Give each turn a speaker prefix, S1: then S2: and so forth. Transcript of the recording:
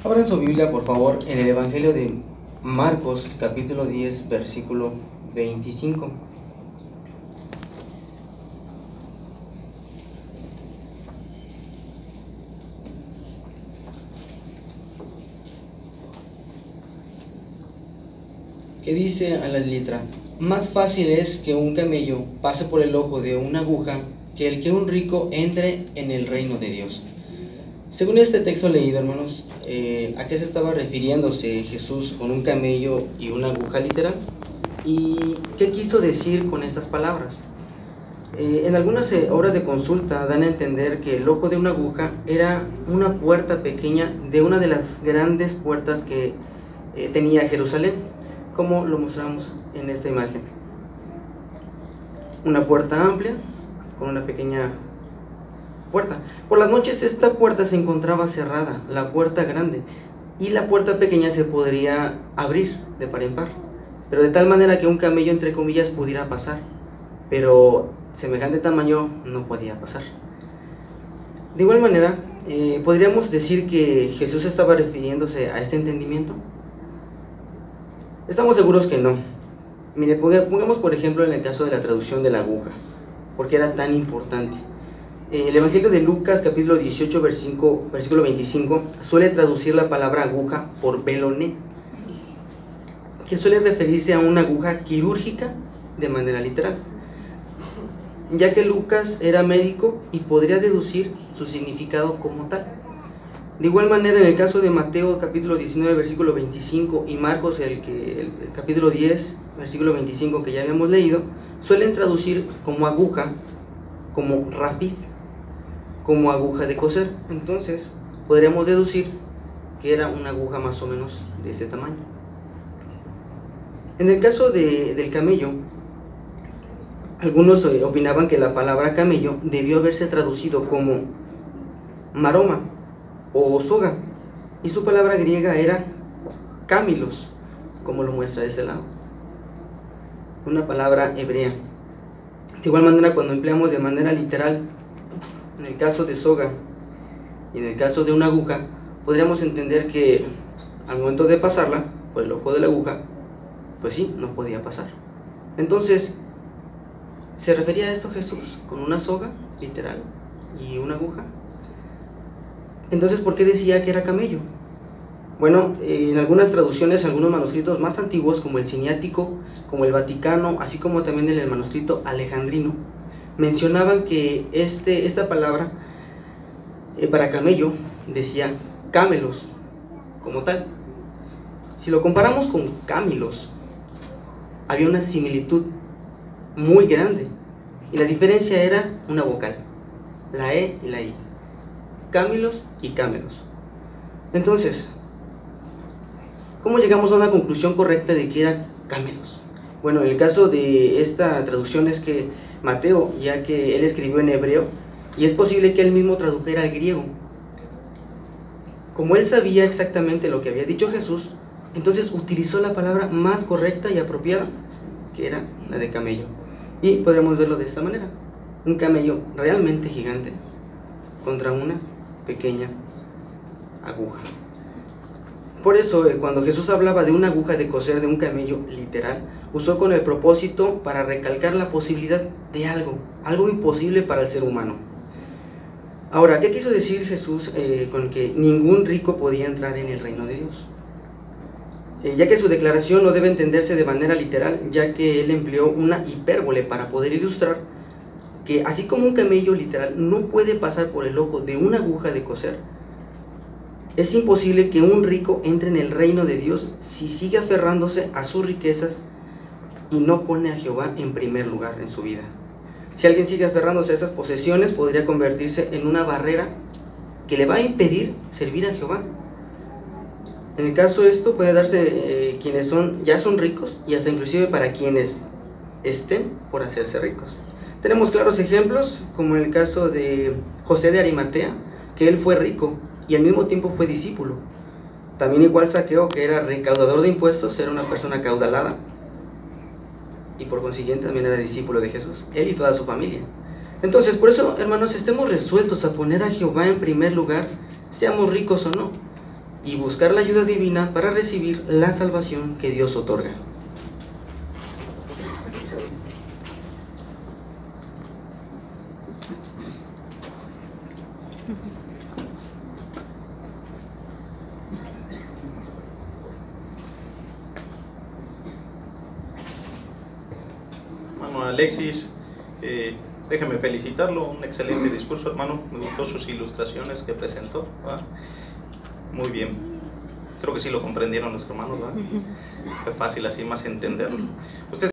S1: Abran su Biblia, por favor, en el Evangelio de Marcos, capítulo 10, versículo 25. Que dice a la letra: más fácil es que un camello pase por el ojo de una aguja que el que un rico entre en el reino de Dios. Según este texto leído, hermanos, ¿a qué se estaba refiriéndose Jesús con un camello y una aguja literal? ¿Y qué quiso decir con estas palabras? En algunas obras de consulta dan a entender que el ojo de una aguja era una puerta pequeña de una de las grandes puertas que tenía Jerusalén, como lo mostramos en esta imagen. Una puerta amplia con una pequeña puerta. Por las noches esta puerta se encontraba cerrada, la puerta grande, y la puerta pequeña se podría abrir de par en par, pero de tal manera que un camello, entre comillas, pudiera pasar, pero semejante tamaño no podía pasar. De igual manera, podríamos decir que Jesús estaba refiriéndose a este entendimiento. Estamos seguros que no. Mire, pongamos por ejemplo en el caso de la traducción de la aguja, porque era tan importante. El Evangelio de Lucas, capítulo 18, versículo 25, suele traducir la palabra aguja por veloné, que suele referirse a una aguja quirúrgica de manera literal, ya que Lucas era médico y podría deducir su significado como tal. De igual manera, en el caso de Mateo, capítulo 19, versículo 25, y Marcos, el capítulo 10, versículo 25, que ya habíamos leído, suelen traducir como aguja, como rapiz, como aguja de coser. Entonces, podríamos deducir que era una aguja más o menos de ese tamaño. En el caso del camello, algunos opinaban que la palabra camello debió haberse traducido como maroma o soga, y su palabra griega era cámilos, como lo muestra de este lado, una palabra hebrea. De igual manera, cuando empleamos de manera literal, en el caso de soga y en el caso de una aguja, podríamos entender que al momento de pasarla por el ojo de la aguja, pues sí, no podía pasar. Entonces, ¿se refería a esto Jesús con una soga literal y una aguja? Entonces, ¿por qué decía que era camello? Bueno, en algunas traducciones, algunos manuscritos más antiguos, como el Siniático, como el Vaticano, así como también el manuscrito alejandrino, mencionaban que esta palabra para camello decía cámelos, como tal. Si lo comparamos con cámilos, había una similitud muy grande, y la diferencia era una vocal, la E y la I. Cámilos y cámelos. Entonces, ¿cómo llegamos a una conclusión correcta de que era cámelos? Bueno, en el caso de esta traducción es que Mateo, ya que él escribió en hebreo, y es posible que él mismo tradujera al griego. Como él sabía exactamente lo que había dicho Jesús, entonces utilizó la palabra más correcta y apropiada, que era la de camello. Y podremos verlo de esta manera: un camello realmente gigante contra una pequeña aguja. Por eso, cuando Jesús hablaba de una aguja de coser de un camello literal, usó con el propósito para recalcar la posibilidad de algo imposible para el ser humano. Ahora, ¿qué quiso decir Jesús con que ningún rico podía entrar en el reino de Dios? Ya que su declaración no debe entenderse de manera literal, ya que él empleó una hipérbole para poder ilustrar que así como un camello literal no puede pasar por el ojo de una aguja de coser, es imposible que un rico entre en el reino de Dios si sigue aferrándose a sus riquezas y no pone a Jehová en primer lugar en su vida. Si alguien sigue aferrándose a esas posesiones, podría convertirse en una barrera que le va a impedir servir a Jehová. En el caso de esto puede darse quienes ya son ricos, y hasta inclusive para quienes estén por hacerse ricos. Tenemos claros ejemplos, como en el caso de José de Arimatea, que él fue rico y al mismo tiempo fue discípulo. También igual Zaqueo, que era recaudador de impuestos, era una persona acaudalada, y por consiguiente también era discípulo de Jesús, él y toda su familia. Entonces, por eso, hermanos, estemos resueltos a poner a Jehová en primer lugar, seamos ricos o no. y buscar la ayuda divina para recibir la salvación que Dios otorga.
S2: Hermano Alexis, déjeme felicitarlo, un excelente discurso, hermano. Me gustó sus ilustraciones que presentó, ¿verdad? Muy bien. Creo que sí lo comprendieron los hermanos, ¿verdad? Fue fácil así más entenderlo. Usted